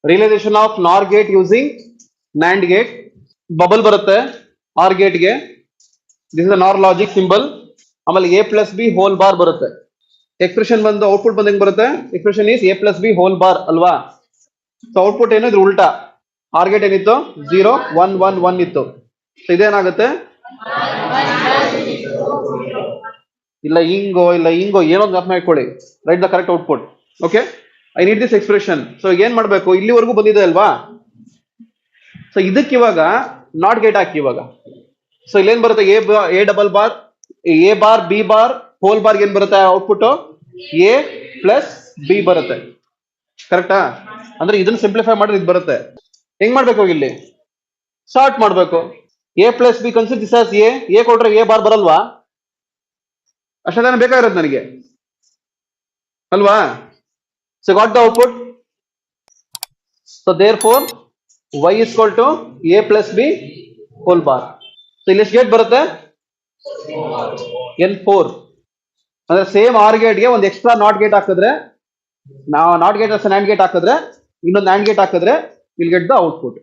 Realisation of NOR gate using NAND gate. Bubble ಬರುತ್ತೆ OR ಗೇಟ್ಗೆ. This is NOR logic symbol. ಆಮೇಲೆ A plus B whole bar ಬರುತ್ತೆ. Expression ಬಂದು output ಬಂದಂಗೆ ಬರುತ್ತೆ. Expression is A plus B whole bar ಅಲ್ವಾ. So output ಏನು ಇದ್ರ ಉಲ್ಟಾ. ಆರ್ ಗೇಟ್ ಏನಿತ್ತು 0 1 1 1 ಇತ್ತು. ಸೊ ಇದೇನಾಗುತ್ತೆ ಇಲ್ಲ ಹಿಂಗೋ ಏನೋ ಜ್ಞಾಪನ ಇಟ್ಕೊಳ್ಳಿ. Right the correct output. Okay, I need this expression. So ಏನ್ ಮಾಡ್ಬೇಕು, ಇಲ್ಲಿವರೆಗೂ ಬಂದಿದೆ ಅಲ್ವಾ. ಸೊ ಇದಕ್ಕೆ ಇವಾಗ ನಾಟ್ ಗೇಟ್ ಹಾಕಿ ಇವಾಗ. ಸೊ ಇಲ್ಲೇನ್ ಬರುತ್ತೆ A double bar A bar B bar whole bar ಏನ್ ಬರುತ್ತೆ ಔಟ್ಪುಟ್ ಎ ಪ್ಲಸ್ ಬಿ ಬರುತ್ತೆ. ಕರೆಕ್ಟಾ? ಅಂದ್ರೆ ಇದನ್ನ ಸಿಂಪ್ಲಿಫೈ ಮಾಡಿದ್ರೆ ಇದು ಬರುತ್ತೆ. ಹೆಂಗ್ ಮಾಡ್ಬೇಕು ಇಲ್ಲಿ ಸಾರ್ಟ್ ಮಾಡ್ಬೇಕು. A plus B consider this as A ಕೊಟ್ರೆ ಎ ಬಾರ್ ಬರಲ್ವಾ? ಅಷ್ಟೇ ಬೇಕಾಗಿರೋದು ನನಗೆ ಅಲ್ವಾ. So got the output. So therefore y is equal to a plus b whole bar. So ಇಲ್ಲಿ ಎಷ್ಟು ಗೇಟ್ ಬರುತ್ತೆ n4. ಅಂದ್ರೆ ಸೇಮ್ ಆರ್ ಗೇಟ್ಗೆ ಒಂದು ಎಕ್ಸ್ಟ್ರಾ ನಾಟ್ ಗೇಟ್ ಹಾಕಿದ್ರೆ, ನಾವು ನಾಟ್ ಗೇಟ್ ನ್ಯಾಂಡ್ ಗೇಟ್ ಹಾಕಿದ್ರೆ, ಇನ್ನೊಂದು ನ್ಯಾಂಡ್ ಗೇಟ್ ಹಾಕಿದ್ರೆ ವಿಲ್ ಗೆಟ್ ದ ಔಟ್ಪುಟ್.